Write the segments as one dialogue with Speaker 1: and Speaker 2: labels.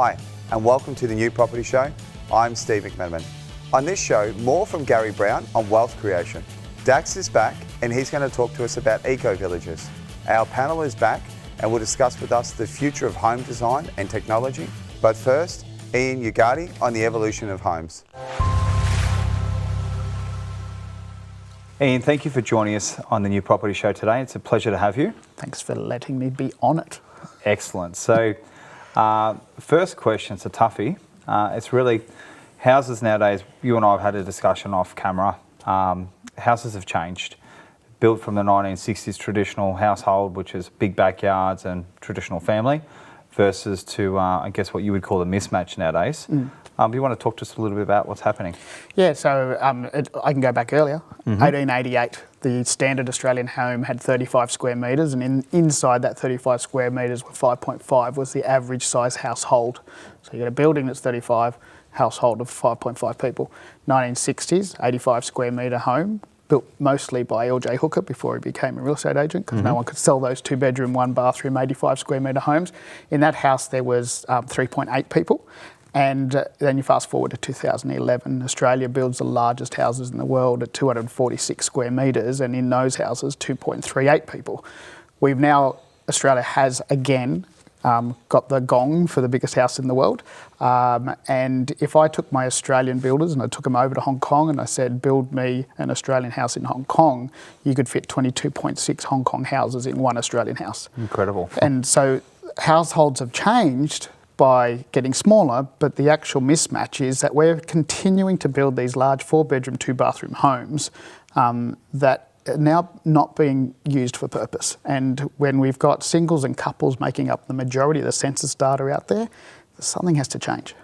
Speaker 1: Hi, and welcome to the New Property Show. I'm Steve McMenamin. On this show, more from Gary Brown on wealth creation. Dax is back, and he's going to talk to us about eco-villages. Our panel is back, and will discuss with us the future of home design and technology. But first, 𝗪𝗢𝗢𝗣𝗡 on the evolution of homes.
Speaker 2: Ian, thank you for joining us on the New Property Show today. It's a pleasure to have you.
Speaker 3: Thanks for letting me be on it.
Speaker 2: Excellent. So, first question, it's a toughie. It's really houses nowadays. You and I have had a discussion off camera. Houses have changed. Built from the 1960s traditional household, which is big backyards and traditional family, versus to, I guess, what you would call a mismatch nowadays. Do you want to talk to us a little bit about what's happening?
Speaker 3: Yeah, so I can go back earlier. 1888, the standard Australian home had 35 square metres, and inside that 35 square metres were 5.5 was the average size household. So you got a building that's 35, household of 5.5 people. 1960s, 85 square metre home, built mostly by L.J. Hooker before he became a real estate agent, because no one could sell those 2-bedroom, 1-bathroom, 85 square metre homes. In that house there was 3.8 people. And then you fast forward to 2011, Australia builds the largest houses in the world at 246 square metres, and in those houses, 2.38 people. Australia has again got the gong for the biggest house in the world. And if I took my Australian builders and I took them over to Hong Kong and I said, build me an Australian house in Hong Kong, you could fit 22.6 Hong Kong houses in one Australian house.
Speaker 2: Incredible.
Speaker 3: And so households have changed by getting smaller, but the actual mismatch is that we're continuing to build these large 4-bedroom, 2-bathroom homes that are now not being used for purpose. And when we've got singles and couples making up the majority of the census data out there, something has to change.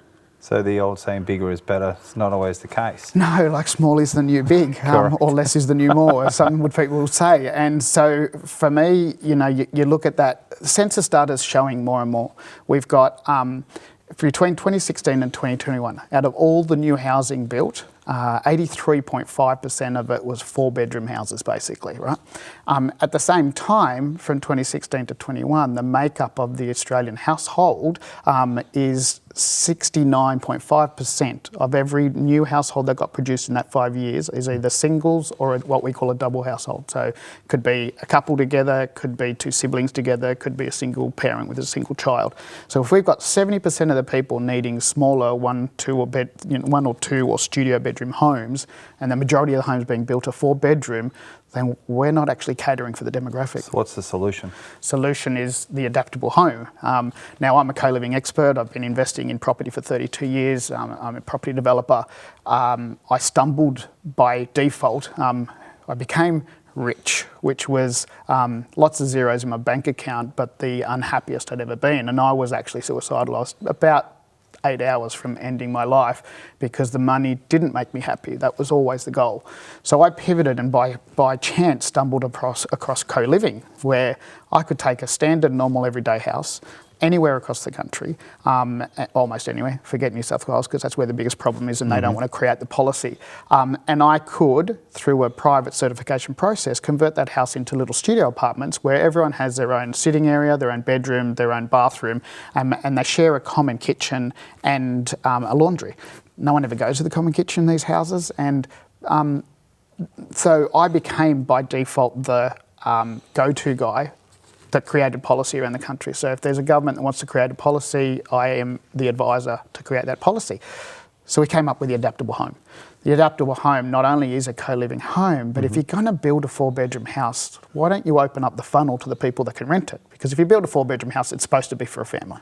Speaker 2: So the old saying, bigger is better, it's not always the case.
Speaker 3: No, like small is the new big, or less is the new more, as some people will say. And so for me, you look at that, census data is showing more and more. We've got, between 2016 and 2021, out of all the new housing built, 83.5% of it was 4-bedroom houses, basically, right? At the same time, from 2016 to 21, the makeup of the Australian household is 69.5% of every new household that got produced in that 5 years is either singles or what we call a double household. So it could be a couple together, could be 2 siblings together, could be a single parent with a single child. So if we've got 70% of the people needing smaller 1 or 2 or studio bedroom homes, and the majority of the homes being built are 4-bedroom, then we're not actually catering for the demographic. So
Speaker 2: what's the solution?
Speaker 3: Solution is the adaptable home. Now, I'm a co-living expert. I've been investing in property for 32 years. I'm a property developer. I stumbled by default. I became rich, which was lots of zeros in my bank account, but the unhappiest I'd ever been. And I was actually suicidal. I was about 8 hours from ending my life because the money didn't make me happy. That was always the goal. So I pivoted and by chance stumbled across co-living, where I could take a standard, normal, everyday house anywhere across the country, almost anywhere, forget New South Wales because that's where the biggest problem is and they don't want to create the policy. And I could, through a private certification process, convert that house into little studio apartments where everyone has their own sitting area, their own bedroom, their own bathroom, and they share a common kitchen and a laundry. No one ever goes to the common kitchen in these houses, and so I became, by default, the go-to guy that created policy around the country. So if there's a government that wants to create a policy, I am the advisor to create that policy. So we came up with the adaptable home. The adaptable home not only is a co-living home, but if you're going to build a 4-bedroom house, why don't you open up the funnel to the people that can rent it? Because if you build a 4-bedroom house, it's supposed to be for a family.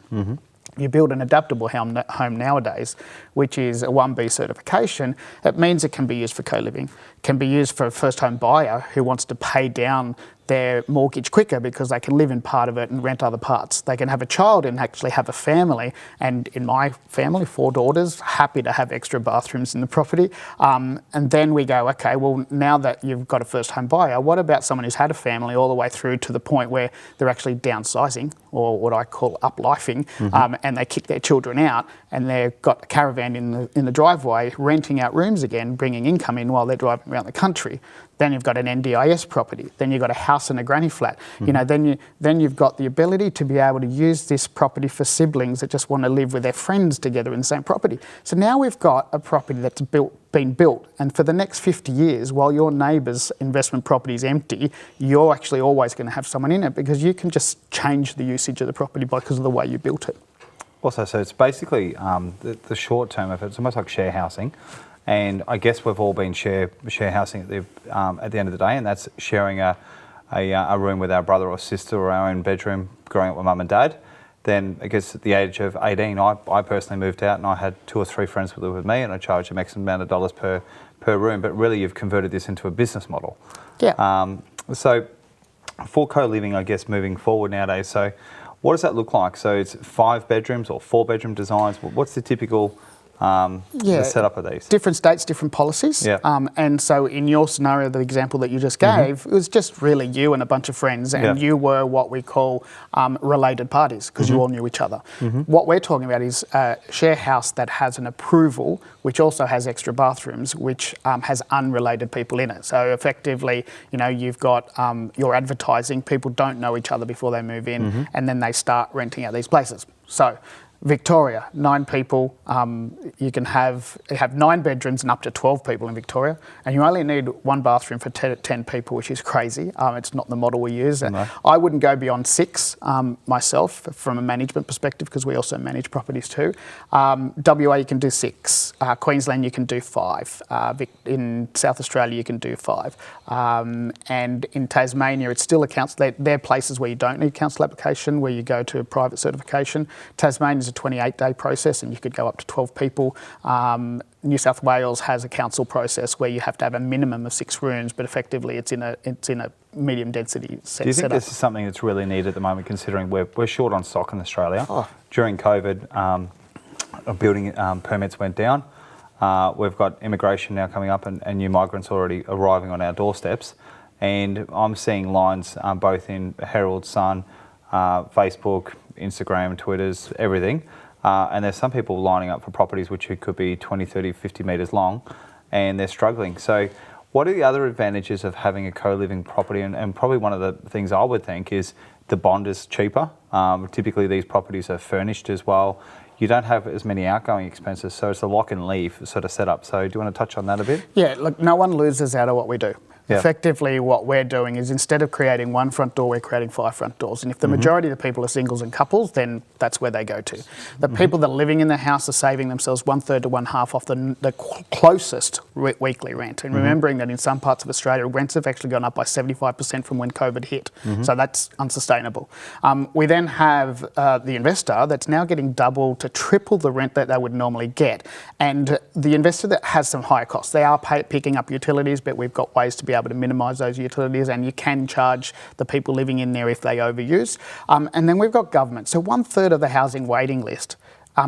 Speaker 3: You build an adaptable home nowadays, which is a 1B certification, it means it can be used for co-living, can be used for a first home buyer who wants to pay down their mortgage quicker because they can live in part of it and rent other parts. They can have a child and actually have a family. And in my family, 4 daughters, happy to have extra bathrooms in the property. And then we go, okay, well, now that you've got a first home buyer, what about someone who's had a family all the way through to the point where they're actually downsizing, or what I call uplifing, and they kick their children out, and they've got a caravan in the driveway, renting out rooms again, bringing income in while they're driving around the country. Then you've got an NDIS property. Then you've got a house and a granny flat. You know, then you've got the ability to be able to use this property for siblings that just want to live with their friends together in the same property. So now we've got a property that's been built, and for the next 50 years, while your neighbour's investment property is empty, you're actually always going to have someone in it, because you can just change the usage of the property because of the way you built it.
Speaker 2: Also, so it's basically the short term of it. It's almost like share housing. And I guess we've all been share housing at the end of the day, and that's sharing a room with our brother or sister, or our own bedroom growing up with mum and dad. Then I guess at the age of 18, I personally moved out, and I had 2 or 3 friends who lived with me, and I charged them X amount of dollars per room. But really, you've converted this into a business model.
Speaker 3: Yeah.
Speaker 2: So for co-living, I guess, moving forward nowadays, so what does that look like? So it's 5 bedrooms or 4 bedroom designs. What's the typical the setup of these?
Speaker 3: Different states, different policies.
Speaker 2: Yeah.
Speaker 3: And so in your scenario, the example that you just gave, it was just really you and a bunch of friends, and you were what we call related parties, because you all knew each other. What we're talking about is a share house that has an approval, which also has extra bathrooms, which has unrelated people in it. So effectively, you know, you've got your advertising, people don't know each other before they move in, and then they start renting out these places. So Victoria, 9 people. You can have 9 bedrooms and up to 12 people in Victoria, and you only need 1 bathroom for 10 people, which is crazy. It's not the model we use.
Speaker 2: No.
Speaker 3: I wouldn't go beyond 6 myself from a management perspective, because we also manage properties too. WA, you can do 6. Queensland, you can do 5. In South Australia, you can do 5. And in Tasmania, it's still a council. They're places where you don't need council application, where you go to a private certification. Tasmania a 28-day process, and you could go up to 12 people. New South Wales has a council process where you have to have a minimum of 6 rooms, but effectively it's in a medium density setup.
Speaker 2: Do you think this is something that's really needed at the moment, considering we're short on stock in Australia? During COVID, building permits went down. We've got immigration now coming up, and new migrants already arriving on our doorsteps, and I'm seeing lines both in Herald, Sun, Facebook, Instagram, Twitters, everything. And there's some people lining up for properties which could be 20, 30, 50 metres long, and they're struggling. So what are the other advantages of having a co-living property? And probably one of the things I would think is the bond is cheaper. Typically these properties are furnished as well. You don't have as many outgoing expenses, so it's a lock and leave sort of setup. So do you want to touch on that a bit? Yeah,
Speaker 3: look, no one loses out of what we do.
Speaker 2: Yeah.
Speaker 3: Effectively, what we're doing is, instead of creating 1 front door, we're creating 5 front doors. And if the majority of the people are singles and couples, then that's where they go to. The people that are living in the house are saving themselves 1/3 to 1/2 off the closest weekly rent. And remembering that in some parts of Australia, rents have actually gone up by 75% from when COVID hit. So that's unsustainable. We then have the investor that's now getting double to triple the rent that they would normally get. And the investor that has some higher costs, they are picking up utilities, but we've got ways to be able to minimise those utilities, and you can charge the people living in there if they overuse. And then we've got government. So 1/3 of the housing waiting list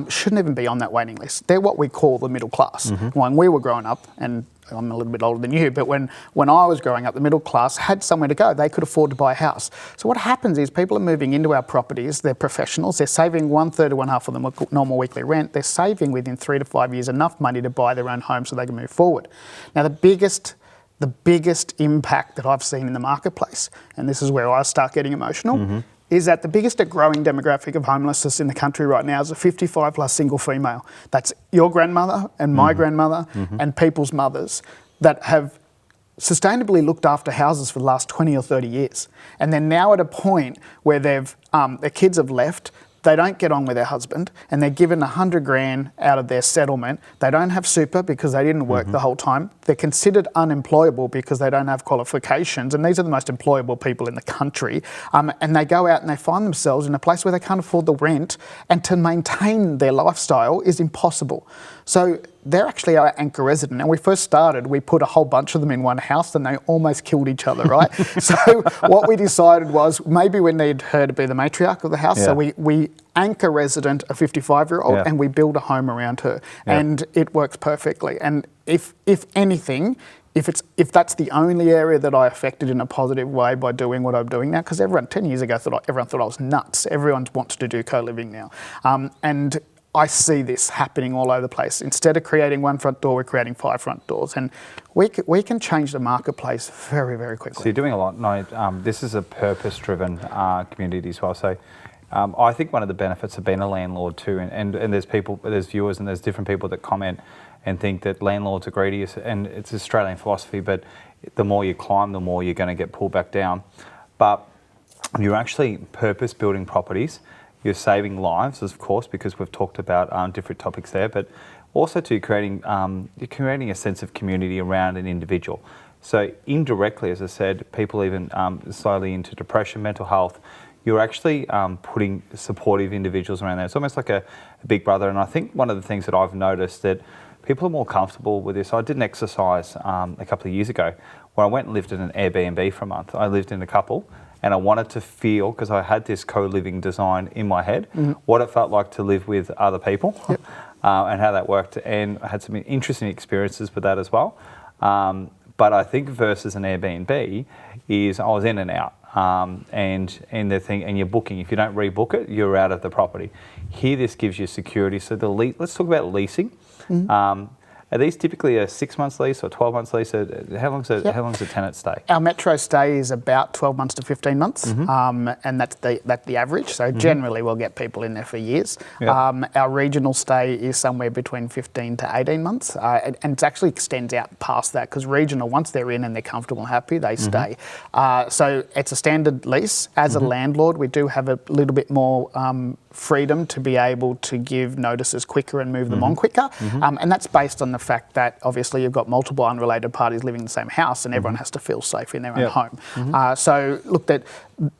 Speaker 3: shouldn't even be on that waiting list. They're what we call the middle class. When we were growing up, and I'm a little bit older than you, but when I was growing up, the middle class had somewhere to go. They could afford to buy a house. So what happens is people are moving into our properties. They're professionals. They're saving 1/3 to 1/2 of the normal weekly rent. They're saving within 3 to 5 years enough money to buy their own home so they can move forward. Now, the biggest impact that I've seen in the marketplace, and this is where I start getting emotional, is that the biggest growing demographic of homelessness in the country right now is a 55 plus single female. That's your grandmother and my grandmother and people's mothers that have sustainably looked after houses for the last 20 or 30 years. And they're now at a point where their kids have left, they don't get on with their husband, and they're given 100 grand out of their settlement. They don't have super because they didn't work the whole time. They're considered unemployable because they don't have qualifications, and these are the most employable people in the country. And they go out and they find themselves in a place where they can't afford the rent, and to maintain their lifestyle is impossible. So they're actually our anchor resident. And when we first started, we put a whole bunch of them in one house, and they almost killed each other, right? So what we decided was maybe we need her to be the matriarch of the house. So we anchor resident a 55-year-old and we build a home around her. And it works perfectly. And if anything, if that's the only area that I affected in a positive way by doing what I'm doing now, because everyone 10 years ago everyone thought I was nuts. Everyone wants to do co-living now, and I see this happening all over the place. Instead of creating one front door, we're creating 5 front doors, and we can change the marketplace very, very quickly.
Speaker 2: So you're doing a lot. No, this is a purpose-driven community as well. So I think one of the benefits of being a landlord too, and there's viewers and there's different people that comment and think that landlords are greedy, and it's Australian philosophy, but the more you climb, the more you're going to get pulled back down. But you're actually purpose-building properties. You're saving lives, of course, because we've talked about different topics there, but also you're creating a sense of community around an individual. So indirectly, as I said, people even slowly into depression, mental health, you're actually putting supportive individuals around there. It's almost like a big brother, and I think one of the things that I've noticed that people are more comfortable with this. I did an exercise a couple of years ago where I went and lived in an Airbnb for a month. I lived in a couple, and I wanted to feel, because I had this co-living design in my head, what it felt like to live with other people. Yep. And how that worked. And I had some interesting experiences with that as well. But I think versus an Airbnb is I was in and out. And you're booking. If you don't rebook it, you're out of the property. Here, this gives you security. So let's talk about leasing. Are these typically a 6 months lease or 12 months lease? How long's a tenant stay?
Speaker 3: Our metro stay is about 12 months to 15 months, and that's the average. So generally, we'll get people in there for years. Yep. Our regional stay is somewhere between 15 to 18 months, and it actually extends out past that, because regional, once they're in and they're comfortable and happy, they stay. So it's a standard lease. As a landlord, we do have a little bit more freedom to be able to give notices quicker and move them on quicker, and that's based on the fact that obviously you've got multiple unrelated parties living in the same house, and everyone has to feel safe in their own home. So look, that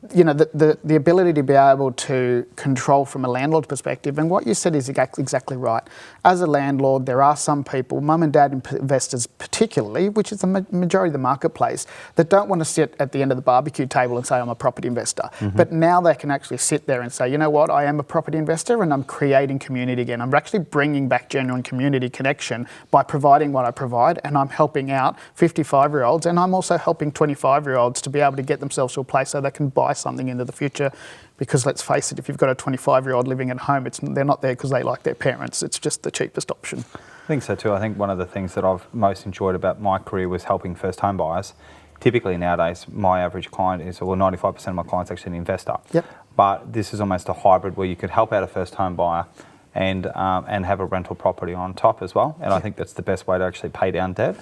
Speaker 3: the ability to be able to control from a landlord perspective, and what you said is exactly right. As a landlord, there are some people, mum and dad investors particularly, which is the majority of the marketplace, that don't want to sit at the end of the barbecue table and say, I'm a property investor. But now they can actually sit there and say, you know what, I am a property investor and I'm creating community again. I'm actually bringing back genuine community connection by providing what I provide, and I'm helping out 55-year-olds, and I'm also helping 25-year-olds to be able to get themselves to a place so they can buy something into the future. Because let's face it, if you've got a 25-year-old living at home, they're not there because they like their parents. It's just the cheapest option.
Speaker 2: I think so too. I think one of the things that I've most enjoyed about my career was helping first home buyers. Typically nowadays, my average client is, well, 95% of my clients are actually an investor. Yep. But this is almost a hybrid where you could help out a first home buyer and have a rental property on top as well. And I think that's the best way to actually pay down debt.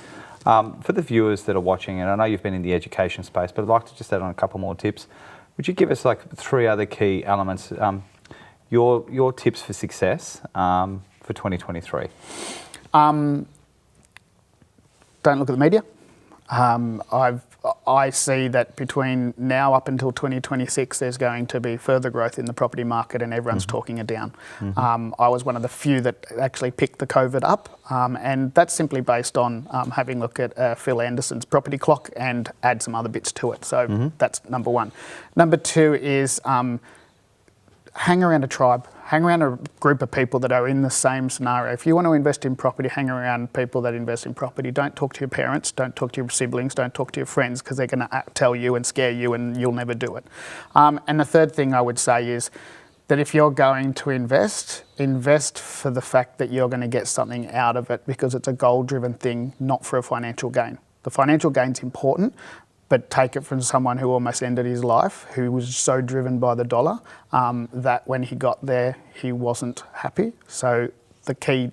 Speaker 2: For the viewers that are watching, and I know you've been in the education space, but I'd like to just add on a couple more tips. Would you give us like 3 other key elements, your tips for success for 2023?
Speaker 3: Don't look at the media. I see that between now up until 2026, there's going to be further growth in the property market, and everyone's talking it down. I was one of the few that actually picked the COVID up, and that's simply based on having a look at Phil Anderson's property clock and add some other bits to it. So that's number one. Number two is hang around a tribe. Hang around a group of people that are in the same scenario. If you want to invest in property, hang around people that invest in property. Don't talk to your parents, don't talk to your siblings, don't talk to your friends, because they're going to tell you and scare you and you'll never do it. And the third thing I would say is that if you're going to invest for the fact that you're going to get something out of it, because it's a goal-driven thing, not for a financial gain. The financial gain's important, but take it from someone who almost ended his life, who was so driven by the dollar that when he got there, he wasn't happy. So the key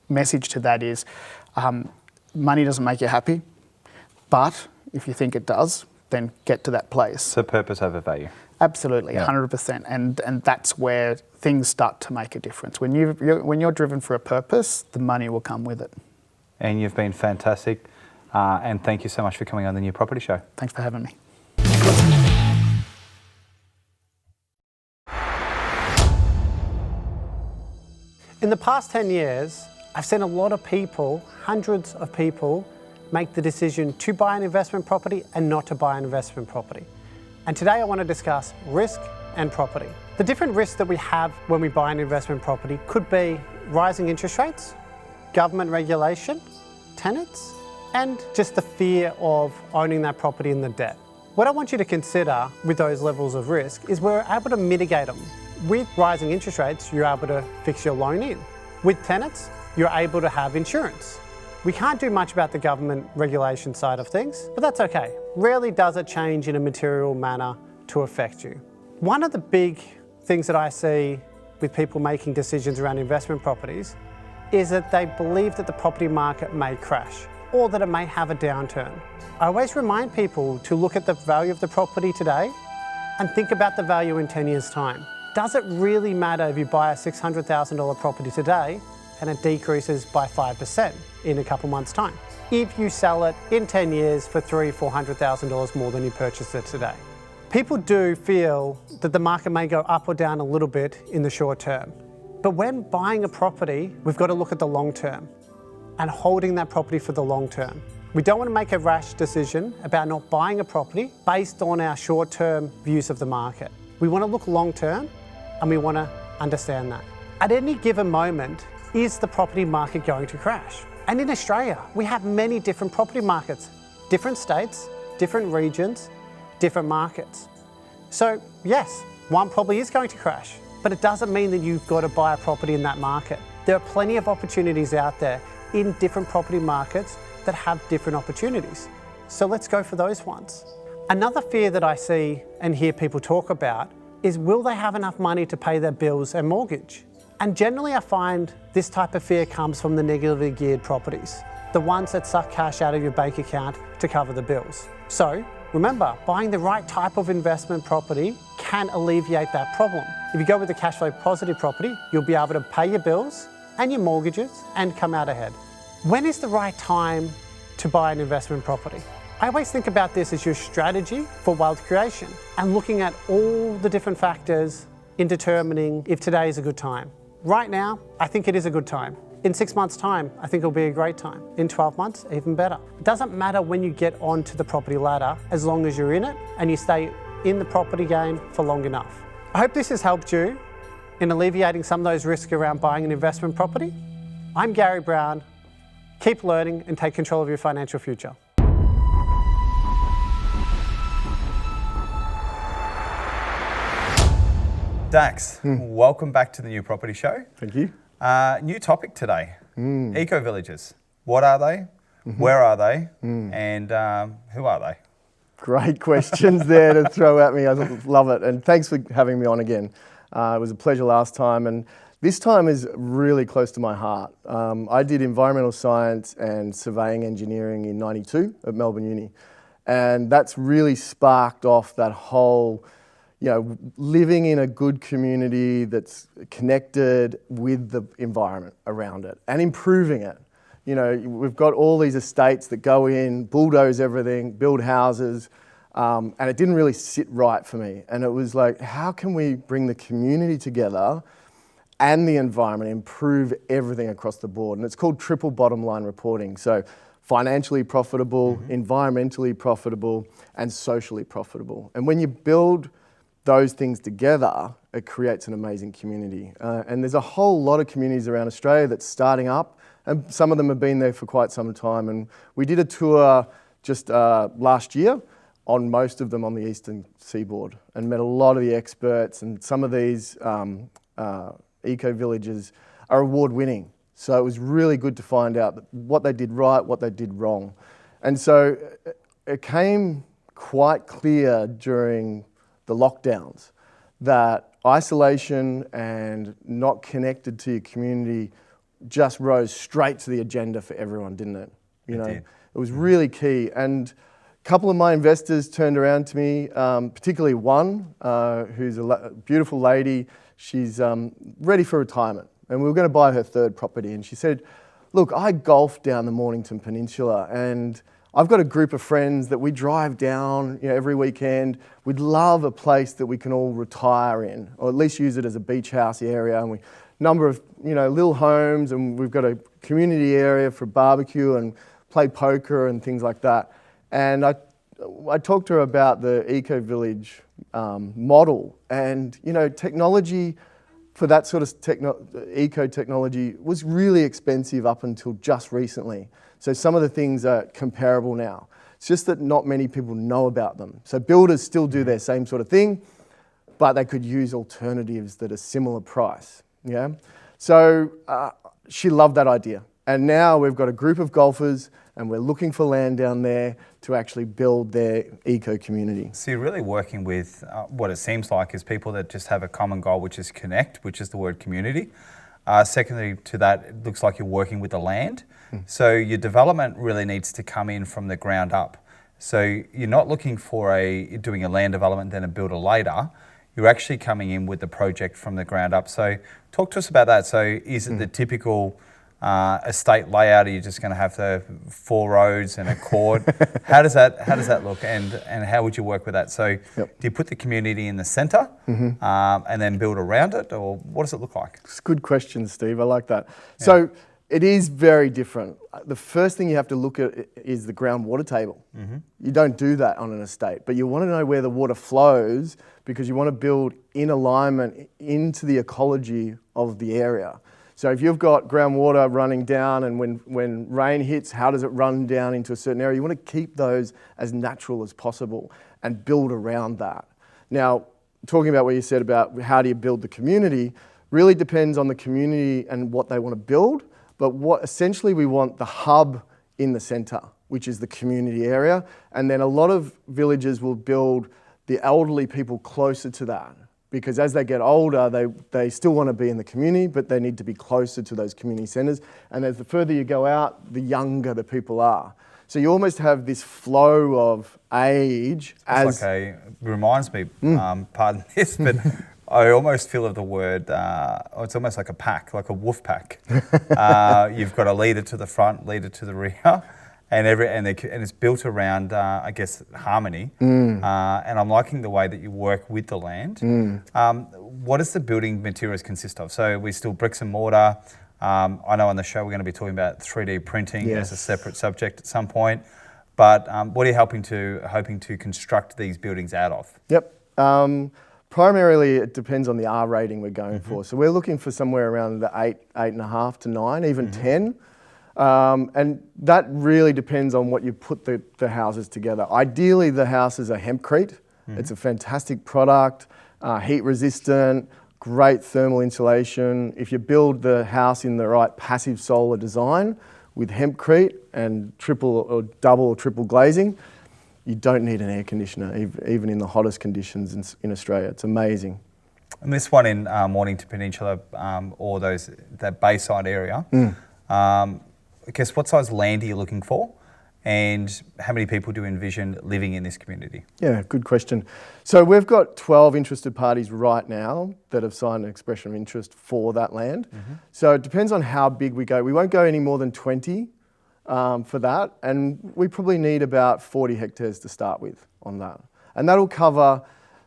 Speaker 3: message to that is money doesn't make you happy, but if you think it does, then get to that place.
Speaker 2: So purpose over value.
Speaker 3: Absolutely, 100%. And that's where things start to make a difference. When you're driven for a purpose, the money will come with it.
Speaker 2: And you've been fantastic. And thank you so much for coming on the New Property Show.
Speaker 3: Thanks for having me.
Speaker 4: In the past 10 years, I've seen a lot of people, hundreds of people, make the decision to buy an investment property and not to buy an investment property. And today I want to discuss risk and property. The different risks that we have when we buy an investment property could be rising interest rates, government regulation, tenants, and just the fear of owning that property and the debt. What I want you to consider with those levels of risk is we're able to mitigate them. With rising interest rates, you're able to fix your loan in. With tenants, you're able to have insurance. We can't do much about the government regulation side of things, but that's okay. Rarely does it change in a material manner to affect you. One of the big things that I see with people making decisions around investment properties is that they believe that the property market may crash or that it may have a downturn. I always remind people to look at the value of the property today and think about the value in 10 years' time. Does it really matter if you buy a $600,000 property today and it decreases by 5% in a couple months' time, if you sell it in 10 years for $300,000-400,000 more than you purchased it today? People do feel that the market may go up or down a little bit in the short term. But when buying a property, we've got to look at the long term and holding that property for the long term. We don't want to make a rash decision about not buying a property based on our short-term views of the market. We want to look long term and we want to understand that. At any given moment, is the property market going to crash? And in Australia, we have many different property markets, different states, different regions, different markets. So yes, one probably is going to crash, but it doesn't mean that you've got to buy a property in that market. There are plenty of opportunities out there in different property markets that have different opportunities. So let's go for those ones. Another fear that I see and hear people talk about is, will they have enough money to pay their bills and mortgage? And generally I find this type of fear comes from the negatively geared properties, the ones that suck cash out of your bank account to cover the bills. So remember, buying the right type of investment property can alleviate that problem. If you go with a cash flow positive property, you'll be able to pay your bills and your mortgages and come out ahead. When is the right time to buy an investment property? I always think about this as your strategy for wealth creation and looking at all the different factors in determining if today is a good time. Right now, I think it is a good time. In 6 months' time, I think it'll be a great time. In 12 months, even better. It doesn't matter when you get onto the property ladder, as long as you're in it and you stay in the property game for long enough. I hope this has helped you in alleviating some of those risks around buying an investment property. I'm Gary Brown. Keep learning and take control of your financial future.
Speaker 1: Dax, welcome back to the New Property Show.
Speaker 5: Thank you.
Speaker 1: New topic today, eco-villages. What are they? Where are they? And who are they?
Speaker 5: Great questions there to throw at me. I love it. And thanks for having me on again. It was a pleasure last time. And this time is really close to my heart. I did environmental science and surveying engineering in '92 at Melbourne Uni. And that's really sparked off that whole, living in a good community that's connected with the environment around it and improving it. We've got all these estates that go in, bulldoze everything, build houses, and it didn't really sit right for me. And it was like, how can we bring the community together and the environment, improve everything across the board? And it's called triple bottom line reporting. So financially profitable, environmentally profitable, and socially profitable. And when you build those things together, it creates an amazing community. And there's a whole lot of communities around Australia that's starting up, and some of them have been there for quite some time. And we did a tour just last year on most of them on the eastern seaboard and met a lot of the experts, and some of these eco-villages are award-winning. So it was really good to find out what they did right, what they did wrong. And so it came quite clear during the lockdowns that isolation and not connected to your community just rose straight to the agenda for everyone, didn't it? It was really key. And a couple of my investors turned around to me, particularly one who's a beautiful lady. She's ready for retirement, and we were going to buy her third property. And she said, look, I golf down the Mornington Peninsula, and I've got a group of friends that we drive down every weekend. We'd love a place that we can all retire in, or at least use it as a beach house area. And we number of little homes, and we've got a community area for barbecue and play poker and things like that. And I talked to her about the eco-village model, and technology for that sort of eco technology was really expensive up until just recently. So some of the things are comparable now. It's just that not many people know about them. So builders still do their same sort of thing, but they could use alternatives that are similar price. Yeah. So she loved that idea. And now we've got a group of golfers and we're looking for land down there to actually build their eco community.
Speaker 2: So you're really working with what it seems like is people that just have a common goal, which is connect, which is the word community. Secondly to that, it looks like you're working with the land. So your development really needs to come in from the ground up. So you're not looking for doing a land development then a builder later. You're actually coming in with the project from the ground up. So talk to us about that. So is it the typical estate layout? Are you just going to have the 4 roads and a court? How does that look, and how would you work with that? So do you put the community in the centre and then build around it, or what does it look like?
Speaker 5: It's a good question, Steve. I like that. Yeah. So it is very different. The first thing you have to look at is the groundwater table. You don't do that on an estate, but you want to know where the water flows because you want to build in alignment into the ecology of the area. So if you've got groundwater running down and when rain hits, how does it run down into a certain area? You want to keep those as natural as possible and build around that. Now, talking about what you said about how do you build the community, really depends on the community and what they want to build. But what essentially we want the hub in the centre, which is the community area. And then a lot of villages will build the elderly people closer to that. Because as they get older, they still want to be in the community, but they need to be closer to those community centres. And as the further you go out, the younger the people are. So you almost have this flow of age.
Speaker 2: It's reminds me, pardon this, but I almost feel of the word, it's almost like a pack, like a wolf pack. You've got a leader to the front, leader to the rear. And it's built around, I guess, harmony. And I'm liking the way that you work with the land. What does the building materials consist of? So we're still bricks and mortar. I know on the show we're going to be talking about 3D printing as a separate subject at some point. But what are you hoping to construct these buildings out of?
Speaker 5: Yep. Primarily, it depends on the R rating we're going for. So we're looking for somewhere around the 8.5 to 9, even 10. And that really depends on what you put the houses together. Ideally, the houses are hempcrete. It's a fantastic product, heat resistant, great thermal insulation. If you build the house in the right passive solar design with hempcrete and triple or double or triple glazing, you don't need an air conditioner, even in the hottest conditions in Australia. It's amazing.
Speaker 2: And this one in Mornington Peninsula, or that Bayside area, I guess what size land are you looking for, and how many people do you envision living in this community? Yeah,
Speaker 5: good question. So we've got 12 interested parties right now that have signed an expression of interest for that land. So it depends on how big we go. We won't go any more than 20 for that, and we probably need about 40 hectares to start with on that. And that'll cover,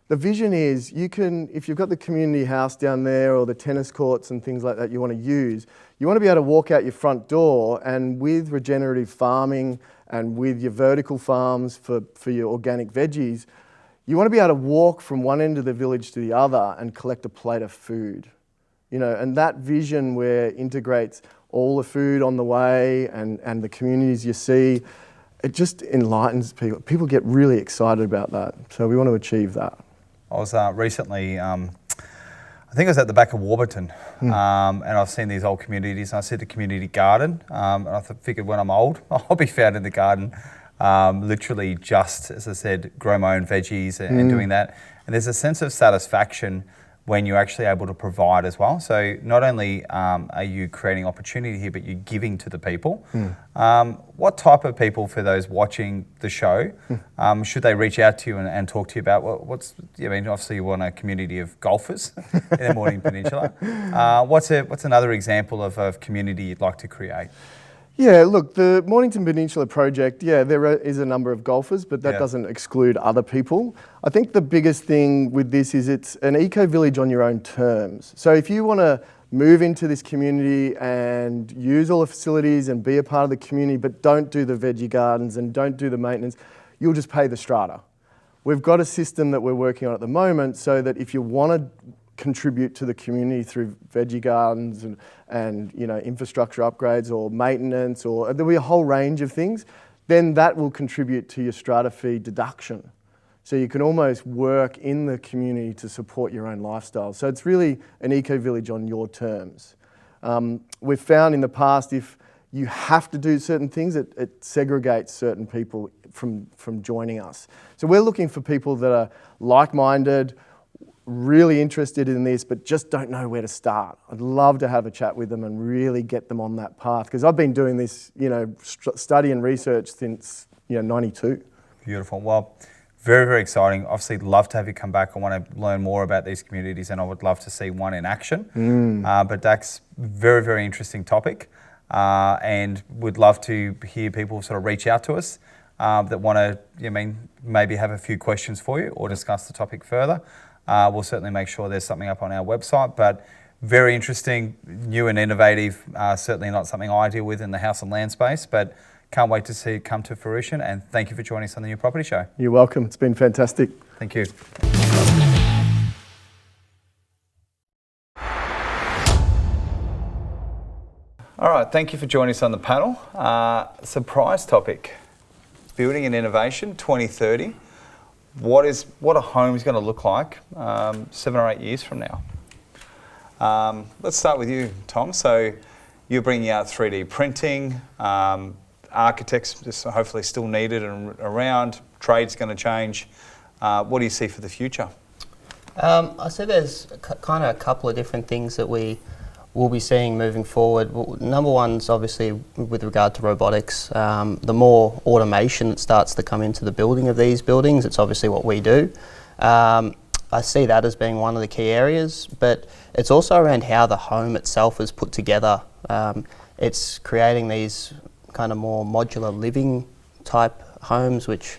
Speaker 5: the vision is if you've got the community house down there or the tennis courts and things like that you want to use, you want to be able to walk out your front door, and with regenerative farming and with your vertical farms for your organic veggies, you want to be able to walk from one end of the village to the other and collect a plate of food. And that vision where it integrates all the food on the way and the communities you see, it just enlightens people. People get really excited about that. So we want to achieve that.
Speaker 2: I was recently, I think I was at the back of 𝗪𝗪𝗡𝗏, and I've seen these old communities, and I see the community garden, and I figured when I'm old, I'll be found in the garden, literally just, as I said, grow my own veggies and doing that. And there's a sense of satisfaction when you're actually able to provide as well. So not only are you creating opportunity here, but you're giving to the people. What type of people, for those watching the show, should they reach out to you and talk to you about? Obviously you want a community of golfers in the Mornington Peninsula. What's another example of community you'd like to create?
Speaker 5: Yeah, look, the Mornington Peninsula project, there is a number of golfers, but that doesn't exclude other people. I think the biggest thing with this is it's an eco-village on your own terms. So if you want to move into this community and use all the facilities and be a part of the community, but don't do the veggie gardens and don't do the maintenance, you'll just pay the strata. We've got a system that we're working on at the moment so that if you want to contribute to the community through veggie gardens and infrastructure upgrades or maintenance, or there'll be a whole range of things, then that will contribute to your strata fee deduction. So you can almost work in the community to support your own lifestyle. So it's really an eco-village on your terms. We've found in the past, if you have to do certain things, it segregates certain people from joining us. So we're looking for people that are like-minded, really interested in this, but just don't know where to start. I'd love to have a chat with them and really get them on that path, because I've been doing this, study and research since 92.
Speaker 2: Beautiful. Well, very, very exciting. Obviously, love to have you come back. I want to learn more about these communities, and I would love to see one in action. But Dax, very, very interesting topic, and would love to hear people sort of reach out to us that want to, maybe have a few questions for you or discuss the topic further. We'll certainly make sure there's something up on our website, but very interesting, new and innovative, certainly not something I deal with in the house and land space, but can't wait to see it come to fruition, and thank you for joining us on the New Property Show.
Speaker 5: You're welcome. It's been fantastic.
Speaker 2: Thank you. All right, thank you for joining us on the panel. Surprise topic, building and innovation 2030. What a home is going to look like 7 or 8 years from now. Let's start with you, Tom. So you're bringing out 3D printing. Architects just hopefully still needed and around. Trade's going to change. What do you see for the future?
Speaker 6: I see there's kind of a couple of different things that we will be seeing moving forward. Number one's obviously with regard to robotics. The more automation that starts to come into the building of these buildings, it's obviously what we do. I see that as being one of the key areas, but it's also around how the home itself is put together. It's creating these kind of more modular living type homes, which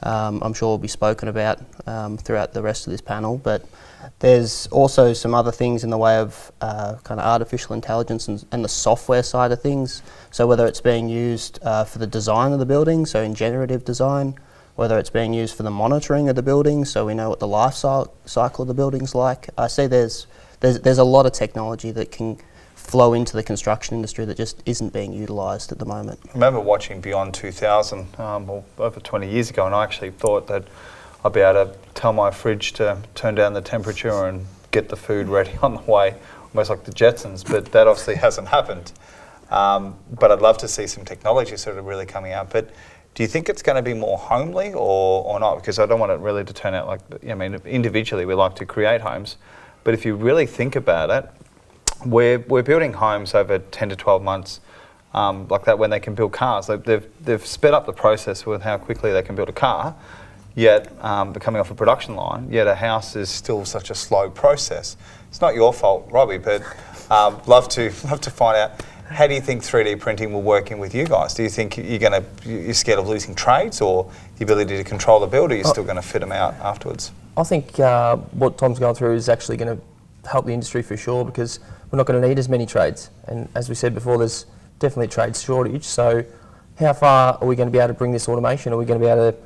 Speaker 6: I'm sure will be spoken about throughout the rest of this panel. But there's also some other things in the way of kind of artificial intelligence and the software side of things. So whether it's being used for the design of the building, so in generative design, whether it's being used for the monitoring of the building, so we know what the life cycle of the building's like. I see there's a lot of technology that can flow into the construction industry that just isn't being utilised at the moment.
Speaker 2: I remember watching Beyond 2000 over 20 years ago, and I actually thought that I'd be able to tell my fridge to turn down the temperature and get the food ready on the way, almost like the Jetsons, but that obviously hasn't happened. But I'd love to see some technology sort of really coming out. But do you think it's going to be more homely or not? Because I don't want it really to turn out like, individually we like to create homes, but if you really think about it, we're building homes over 10 to 12 months like that when they can build cars. They've sped up the process with how quickly they can build a car, yet coming off a production line, yet a house is still such a slow process. It's not your fault, Robby, but love to find out, how do you think 3D printing will work in with you guys? Do you think you're scared of losing trades, or the ability to control the build, or you're still going to fit them out afterwards?
Speaker 7: I think what Tom's going through is actually going to help the industry for sure, because we're not going to need as many trades. And as we said before, there's definitely a trades shortage. So how far are we going to be able to bring this automation? Are we going to be able to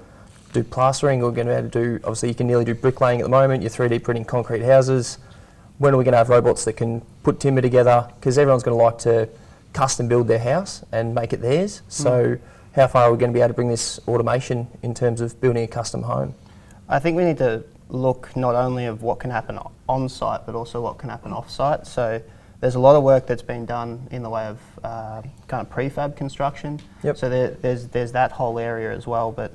Speaker 7: do plastering? Are we going to be able to do, obviously you can nearly do bricklaying at the moment, you're 3D printing concrete houses. When are we going to have robots that can put timber together? Because everyone's going to like to custom build their house and make it theirs. So how far are we going to be able to bring this automation in terms of building a custom home?
Speaker 6: I think we need to look not only of what can happen on site, but also what can happen off site. So there's a lot of work that's been done in the way of kind of prefab construction.
Speaker 7: Yep.
Speaker 6: So there's that whole area as well. But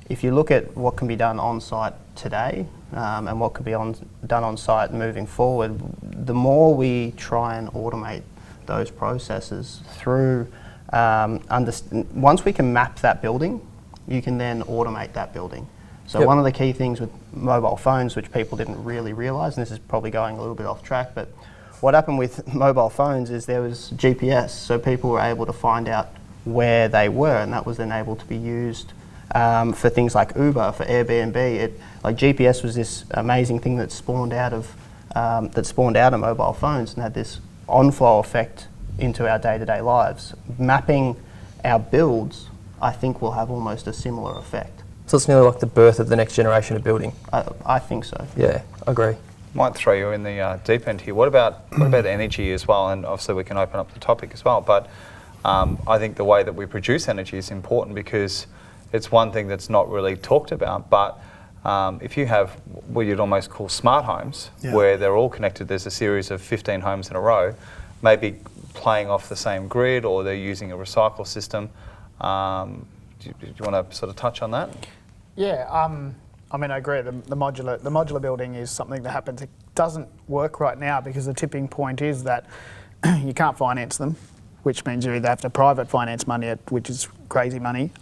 Speaker 6: if you look at what can be done on site today and what can be done on site moving forward, the more we try and automate those processes through, once we can map that building, you can then automate that building. So one of the key things with mobile phones, which people didn't really realise, and this is probably going a little bit off track, but what happened with mobile phones is there was GPS, so people were able to find out where they were, and that was then able to be used for things like Uber, for Airbnb. Like GPS was this amazing thing that spawned out of mobile phones and had this on-flow effect into our day-to-day lives. Mapping our builds, I think, will have almost a similar effect.
Speaker 7: So it's nearly like the birth of the next generation of building.
Speaker 6: I think so.
Speaker 7: Yeah, I agree.
Speaker 2: Might throw you in the deep end here. What about energy as well? And obviously we can open up the topic as well. But I think the way that we produce energy is important because it's one thing that's not really talked about. But if you have what you'd almost call smart homes, where they're all connected, there's a series of 15 homes in a row, maybe playing off the same grid, or they're using a recycle system. Do you want to sort of touch on that?
Speaker 3: Yeah, I mean, I agree. The modular building is something that happens. It doesn't work right now because the tipping point is that you can't finance them, which means you either have to private finance money, which is crazy money,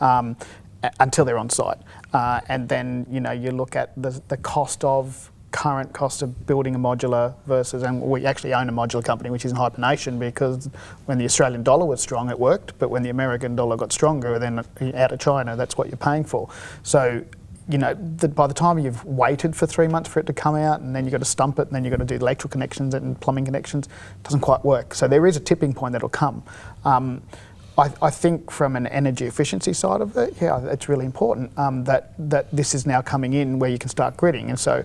Speaker 3: until they're on site. And then, you know, you look at the current cost of building a modular versus, and we actually own a modular company which is in hyphenation because when the Australian dollar was strong it worked, but when the American dollar got stronger, then out of China, that's what you're paying for. So, you know, by the time you've waited for 3 months for it to come out, and then you've got to stump it, and then you've got to do electrical connections and plumbing connections, it doesn't quite work. So there is a tipping point that'll come. I think from an energy efficiency side of it, yeah, it's really important that this is now coming in where you can start gridding. And so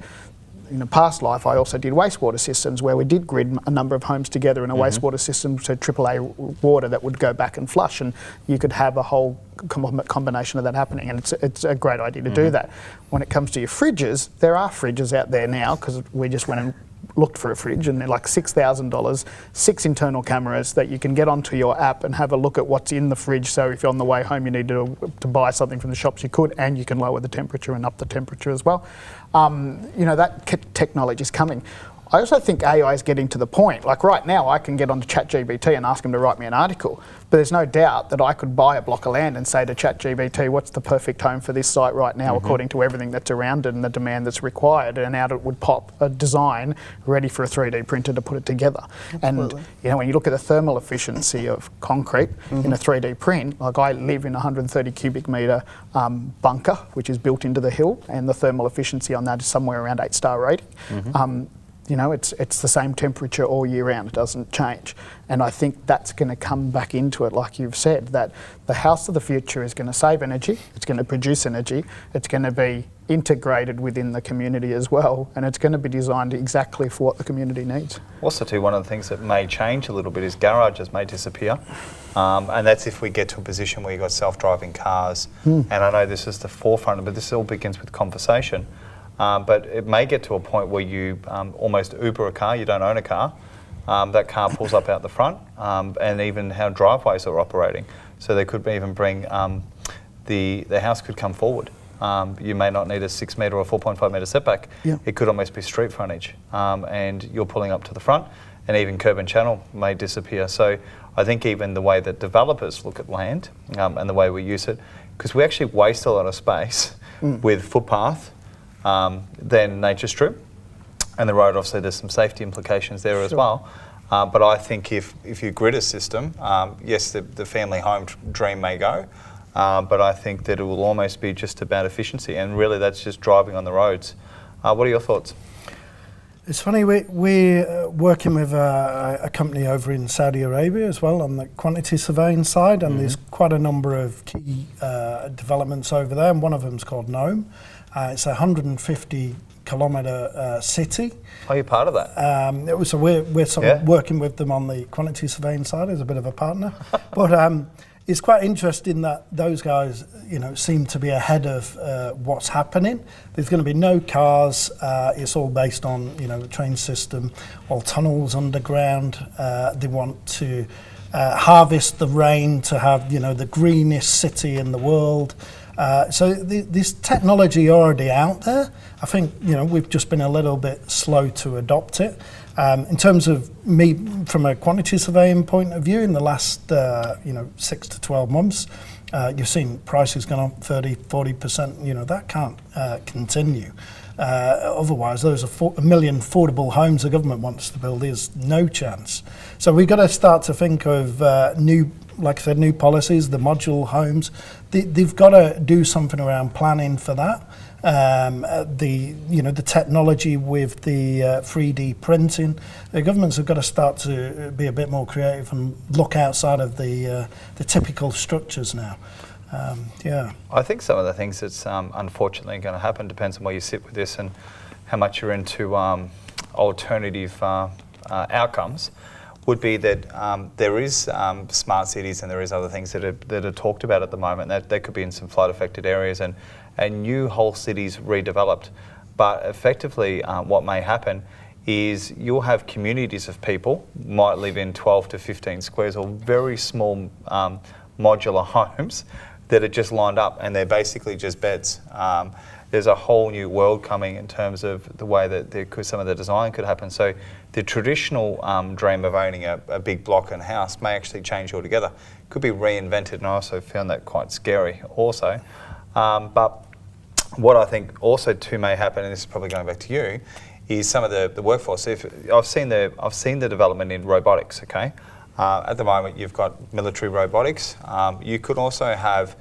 Speaker 3: in a past life, I also did wastewater systems where we did grid a number of homes together in a wastewater system to AAA water that would go back and flush, and you could have a whole combination of that happening, and it's a great idea to do that. When it comes to your fridges, there are fridges out there now because we just went and looked for a fridge, and they're like $6,000, 6 internal cameras that you can get onto your app and have a look at what's in the fridge. So if you're on the way home, you need to buy something from the shops, you could, and you can lower the temperature and up the temperature as well. You know, that technology is coming. I also think AI is getting to the point, like right now I can get onto ChatGPT and ask him to write me an article, but there's no doubt that I could buy a block of land and say to ChatGPT, what's the perfect home for this site right now according to everything that's around it and the demand that's required, and out it would pop a design ready for a 3D printer to put it together.
Speaker 6: Absolutely.
Speaker 3: And you know, when you look at the thermal efficiency of concrete in a 3D print, like I live in a 130 cubic metre bunker which is built into the hill, and the thermal efficiency on that is somewhere around 8-star rating. You know, it's the same temperature all year round, it doesn't change. And I think that's going to come back into it, like you've said, that the house of the future is going to save energy, it's going to produce energy, it's going to be integrated within the community as well, and it's going to be designed exactly for what the community needs.
Speaker 2: Also too, one of the things that may change a little bit is garages may disappear. And that's if we get to a position where you've got self-driving cars. And I know this is the forefront, but this all begins with conversation. But it may get to a point where you almost Uber a car, you don't own a car. That car pulls up out the front, and even how driveways are operating. So they could even bring, the house could come forward. You may not need a 6 metre or 4.5 metre setback. It could almost be street frontage, and you're pulling up to the front, and even curb and channel may disappear. So I think even the way that developers look at land and the way we use it, because we actually waste a lot of space with footpath, then nature strip, and the road, obviously there's some safety implications there as well. But I think if you grid a system, yes, the family home dream may go, but I think that it will almost be just about efficiency, and really that's just driving on the roads. What are your thoughts?
Speaker 8: It's funny, we're working with a company over in Saudi Arabia as well on the quantity surveying side, and there's quite a number of key developments over there, and one of them is called 𝗪𝗓𝗏. It's a 150-kilometre city.
Speaker 2: Are you part of that?
Speaker 8: So we're sort of working with them on the quantity surveying side as a bit of a partner. But it's quite interesting that those guys, you know, seem to be ahead of what's happening. There's going to be no cars. It's all based on, you know, the train system, all tunnels underground. They want to harvest the rain to have, you know, the greenest city in the world. So this technology already out there. I think, you know, we've just been a little bit slow to adopt it. In terms of me, from a quantity surveying point of view, in the last 6 to 12 months, you've seen prices gone up 30-40%. You know, that can't continue. Otherwise, those are 1 million affordable homes the government wants to build. There's no chance. So we've got to start to think of new, like I said, new policies, the modular homes. They've got to do something around planning for that. The technology with the 3D printing. The governments have got to start to be a bit more creative and look outside of the typical structures now.
Speaker 2: I think some of the things that's unfortunately going to happen depends on where you sit with this and how much you're into alternative outcomes would be that there is smart cities and there is other things that are talked about at the moment that could be in some flood affected areas and new whole cities redeveloped. But effectively what may happen is you'll have communities of people, might live in 12 to 15 squares or very small modular homes that are just lined up and they're basically just beds. There's a whole new world coming in terms of the way that some of the design could happen. So the traditional dream of owning a big block and house may actually change altogether. Could be reinvented, and I also found that quite scary also. But what I think also too may happen, and this is probably going back to you, is some of the workforce. I've seen the development in robotics. Okay, at the moment you've got military robotics. You could also have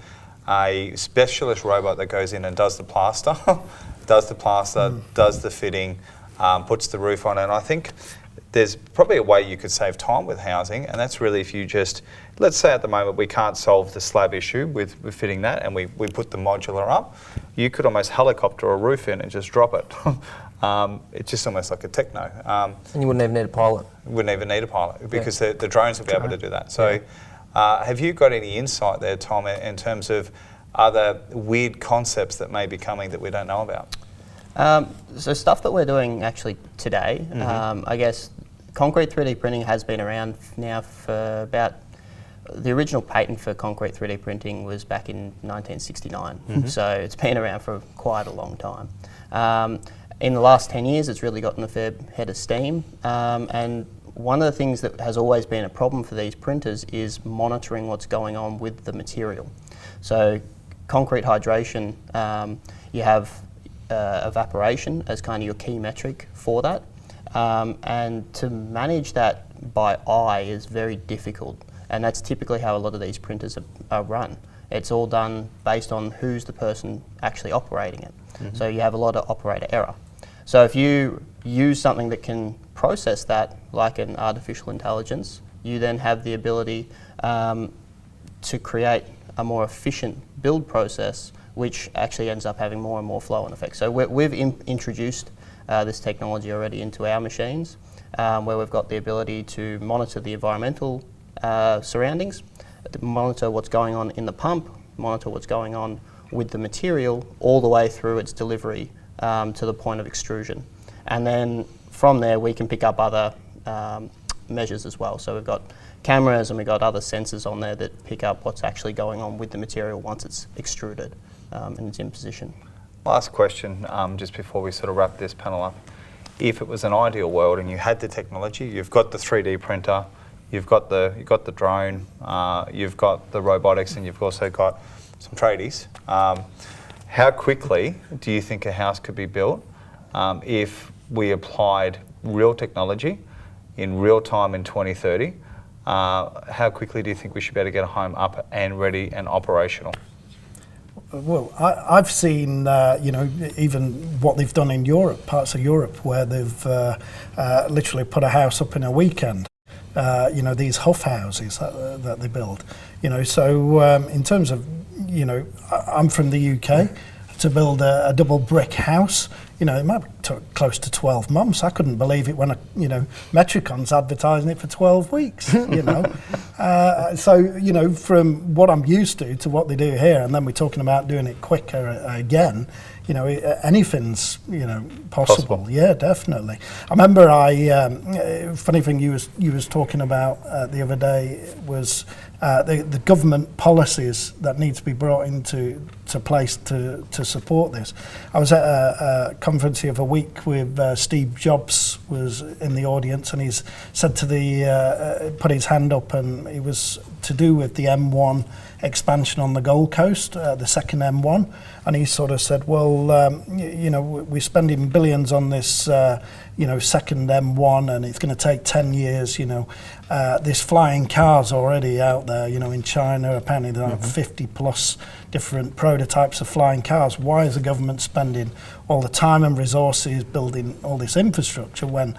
Speaker 2: a specialist robot that goes in and does the plaster, does the fitting, puts the roof on, and I think there's probably a way you could save time with housing, and that's really if you just, let's say at the moment we can't solve the slab issue with fitting that, and we put the modular up, you could almost helicopter a roof in and just drop it. It's just almost like a techno.
Speaker 7: And you wouldn't even need a pilot.
Speaker 2: Wouldn't even need a pilot because the drones will be able to do that. So have you got any insight there, Tom, in terms of other weird concepts that may be coming that we don't know about?
Speaker 6: So stuff that we're doing actually today, I guess concrete 3D printing has been around now for about, the original patent for concrete 3D printing was back in 1969. So it's been around for quite a long time. In the last 10 years, it's really gotten a fair head of steam. And one of the things that has always been a problem for these printers is monitoring what's going on with the material. So concrete hydration, you have evaporation as kind of your key metric for that. And to manage that by eye is very difficult. And that's typically how a lot of these printers are run. It's all done based on who's the person actually operating it. So you have a lot of operator error. So if you use something that can process that, like an artificial intelligence, you then have the ability to create a more efficient build process, which actually ends up having more and more flow and effect. So we've introduced this technology already into our machines, where we've got the ability to monitor the environmental surroundings, monitor what's going on in the pump, monitor what's going on with the material, all the way through its delivery to the point of extrusion. And then from there we can pick up other measures as well. So we've got cameras and we've got other sensors on there that pick up what's actually going on with the material once it's extruded and it's in position.
Speaker 2: Last question, just before we sort of wrap this panel up. If it was an ideal world and you had the technology, you've got the 3D printer, you've got the drone, you've got the robotics, and you've also got some tradies. How quickly do you think a house could be built if we applied real technology in real time in 2030? How quickly do you think we should be able to get a home up and ready and operational?
Speaker 8: Well, I've seen, even what they've done in Europe, parts of Europe, where they've literally put a house up in a weekend. These huff houses that they build. So in terms of, I'm from the UK. To build a double brick house, it might took close to 12 months. I couldn't believe it when, Metricon's advertising it for 12 weeks, So, from what I'm used to what they do here, and then we're talking about doing it quicker again, anything's, possible. Yeah, definitely. I remember funny thing you was talking about the other day was the government policies that need to be brought into place to support this. I was at a conference the other week with Steve Jobs was in the audience, and he's said to put his hand up, and it was to do with the M1 expansion on the Gold Coast, the second M1, and he sort of said, well, we're spending billions on this, second M1, and it's going to take 10 years, there's flying cars already out there, in China, apparently there are 50 plus different prototypes of flying cars. Why is the government spending all the time and resources building all this infrastructure when